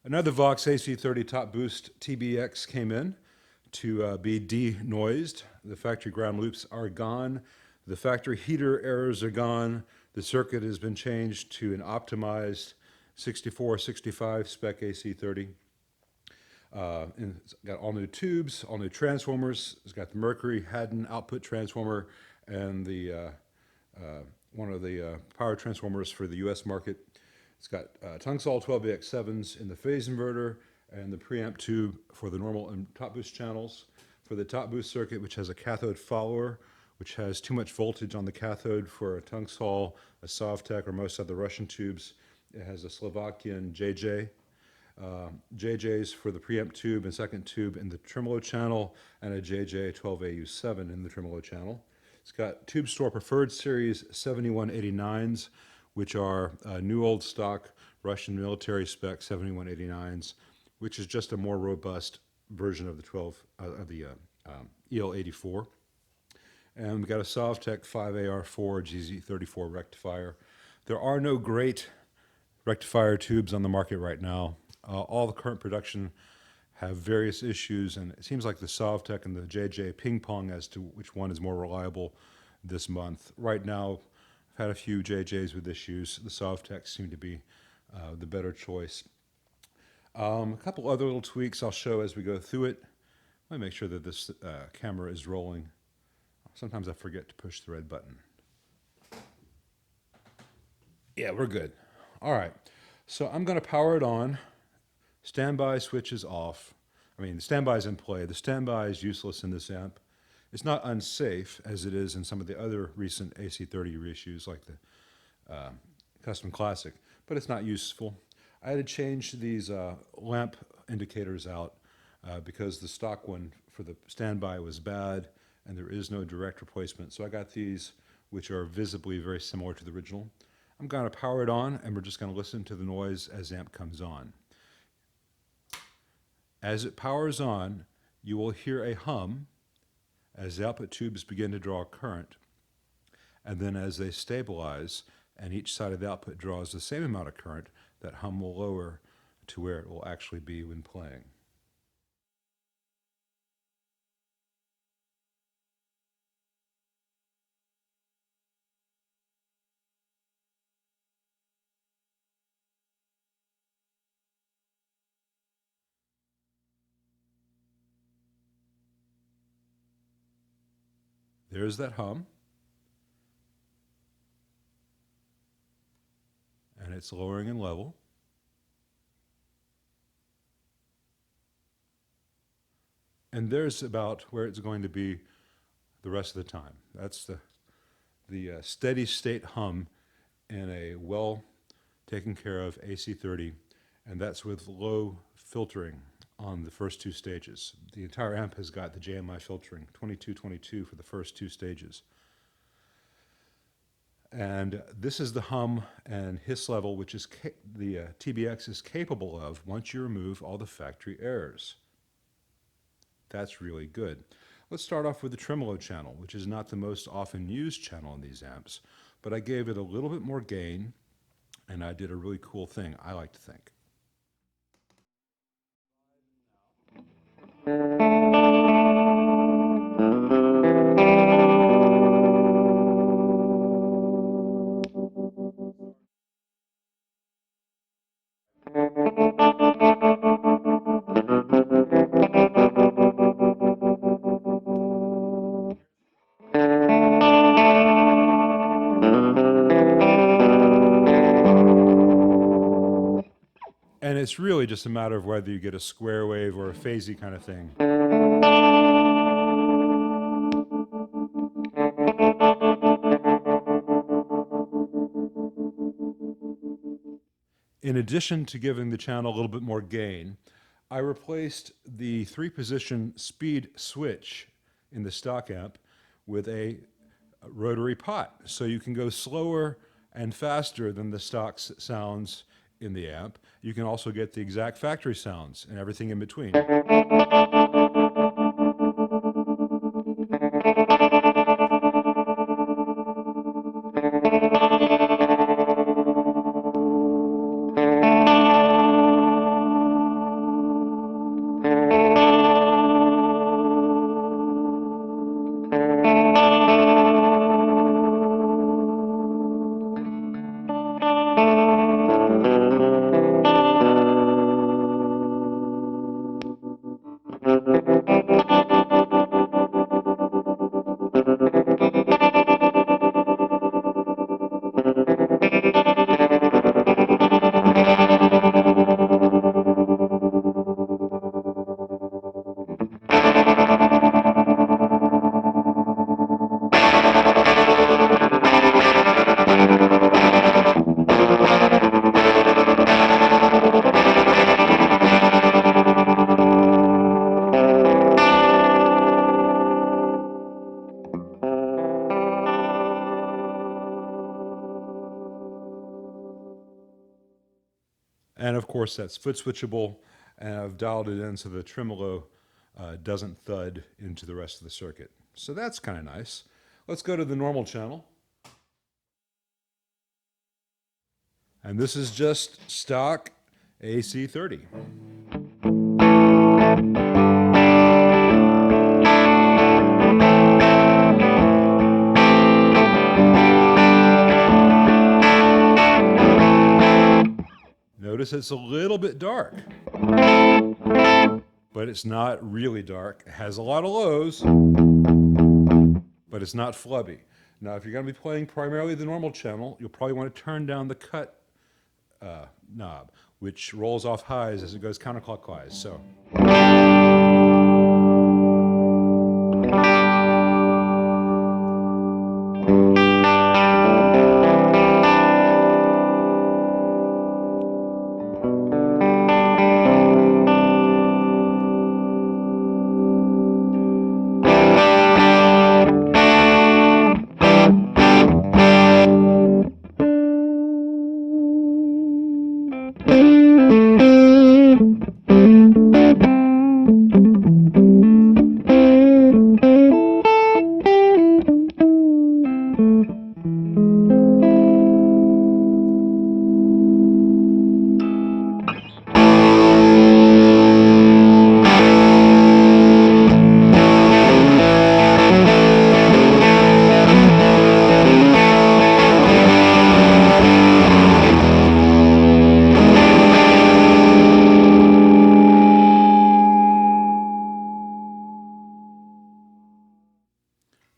Another Vox AC30 top boost TBX came in to be de-noised. The factory ground loops are gone. The factory heater errors are gone. The circuit has been changed to an optimized 6465 spec AC30. And it's got all new tubes, all new transformers. It's got the Mercury Haddon output transformer and the one of the power transformers for the U.S. market. It's got Tungsol 12AX7s in the phase inverter and the preamp tube for the normal and top boost channels. For the top boost circuit, which has a cathode follower, which has too much voltage on the cathode for a Tungsol, a Sovtek, or most of the Russian tubes, it has a Slovakian JJ. JJs for the preamp tube and second tube in the Tremolo channel, and a JJ 12AU7 in the Tremolo channel. It's got Tube Store Preferred Series 7189s, which are new old stock Russian military spec 7189s, which is just a more robust version of the EL84. And we've got a Sovtek 5AR4 GZ34 rectifier. There are no great rectifier tubes on the market right now. All the current production have various issues, and it seems like the Sovtek and the JJ ping pong as to which one is more reliable this month. Right now, I've had a few JJs with issues. The Sovtek seem to be the better choice. A couple other little tweaks I'll show as we go through it. Let me make sure that this camera is rolling. Sometimes I forget to push the red button. Yeah, we're good. All right, so I'm going to power it on. Standby switch is off. I mean, the standby is in play. The standby is useless in this amp. It's not unsafe, as it is in some of the other recent AC30 reissues, like the Custom Classic, but it's not useful. I had to change these lamp indicators out because the stock one for the standby was bad, and there is no direct replacement. So I got these, which are visibly very similar to the original. I'm going to power it on, and we're just going to listen to the noise as the amp comes on. As it powers on, you will hear a hum as the output tubes begin to draw current. And then as they stabilize and each side of the output draws the same amount of current, that hum will lower to where it will actually be when playing. There's that hum. And it's lowering in level. And there's about where it's going to be the rest of the time. That's the steady state hum in a well taken care of AC30, and that's with low filtering on the first two stages. The entire amp has got the JMI filtering, 2222 for the first two stages. And this is the hum and hiss level, which is the TBX is capable of once you remove all the factory errors. That's really good. Let's start off with the Tremolo channel, which is not the most often used channel in these amps, but I gave it a little bit more gain, and I did a really cool thing, I like to think. And it's really just a matter of whether you get a square wave or a phasey kind of thing. In addition to giving the channel a little bit more gain, I replaced the 3-position speed switch in the stock amp with a rotary pot. So you can go slower and faster than the stock sounds in the amp. You can also get the exact factory sounds and everything in between. course, that's foot switchable, and I've dialed it in so the tremolo doesn't thud into the rest of the circuit. So that's kind of nice. Let's go to the normal channel. And this is just stock AC30. Notice it's a little bit dark, but it's not really dark. It has a lot of lows, but it's not flubby. Now, if you're going to be playing primarily the normal channel, you'll probably want to turn down the cut knob, which rolls off highs as it goes counterclockwise. So.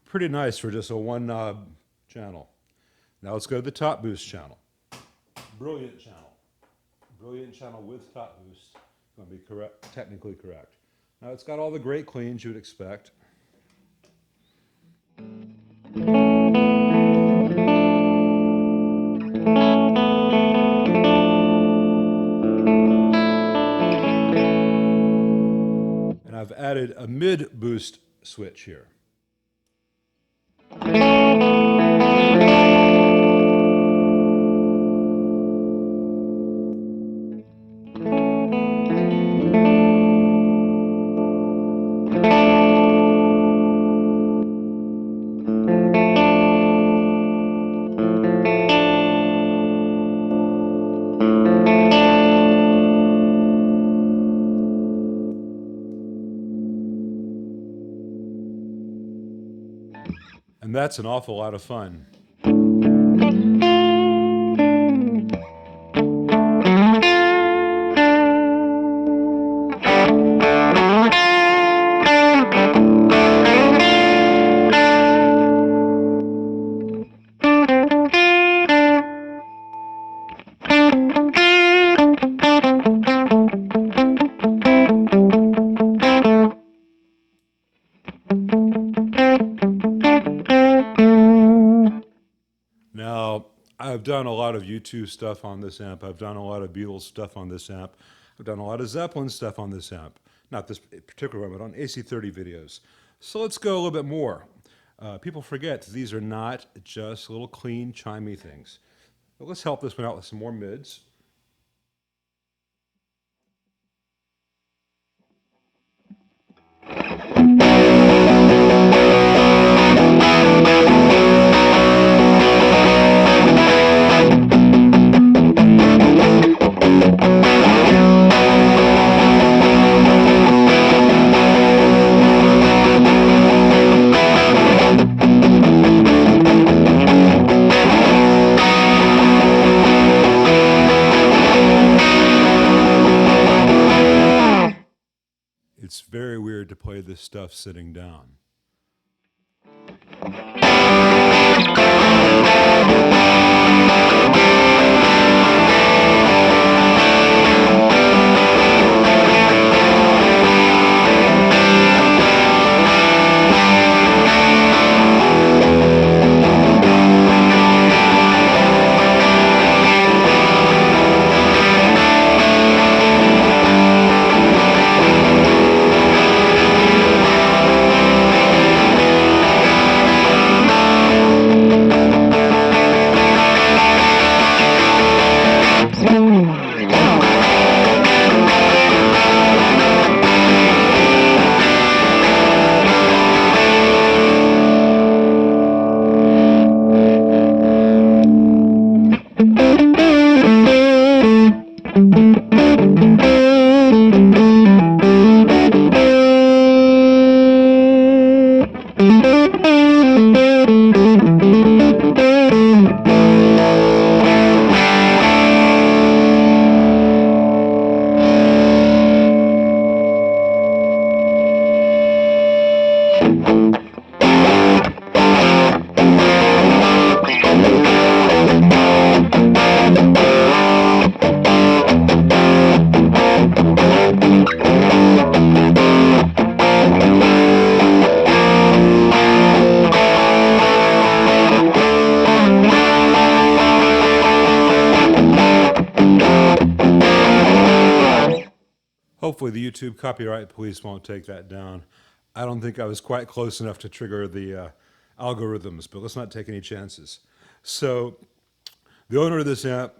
Pretty nice for just a one knob channel. Now let's go to the top boost channel. Brilliant channel. Brilliant channel with top boost. It's going to be correct, technically correct. Now it's got all the great cleans you would expect. And I've added a mid boost switch here. And that's an awful lot of fun. Now, I've done a lot of U2 stuff on this amp. I've done a lot of Beatles stuff on this amp. I've done a lot of Zeppelin stuff on this amp. Not this particular one, but on AC30 videos. So let's go a little bit more. People forget these are not just little clean, chimey things. But let's help this one out with some more mids. It's very weird to play this stuff sitting down. Hopefully the YouTube copyright police won't take that down. I don't think I was quite close enough to trigger the algorithms, but let's not take any chances. So the owner of this amp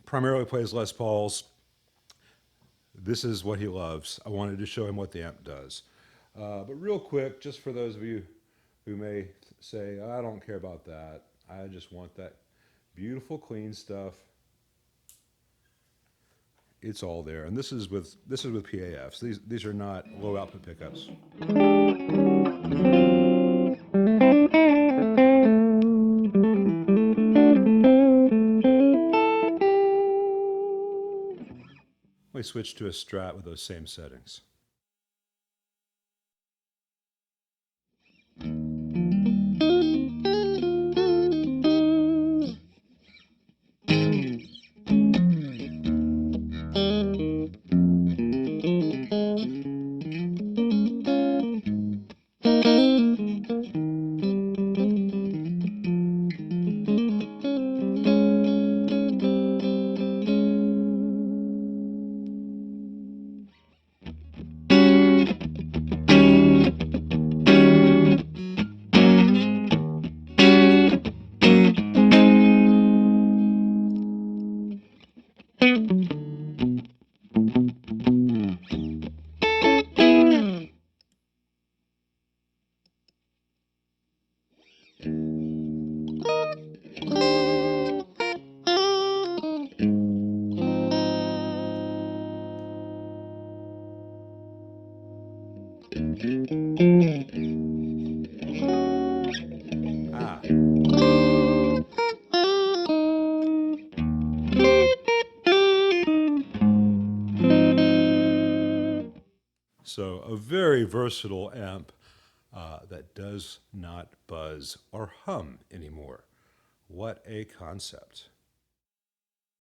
primarily plays Les Pauls. This is what he loves. I wanted to show him what the amp does. But real quick, just for those of you who may say, I don't care about that. I just want that beautiful, clean stuff. It's all there. And this is with PAFs. These are not low output pickups. We switch to a Strat with those same settings. Ah. So a very versatile amp that does not buzz or hum anymore. What a concept.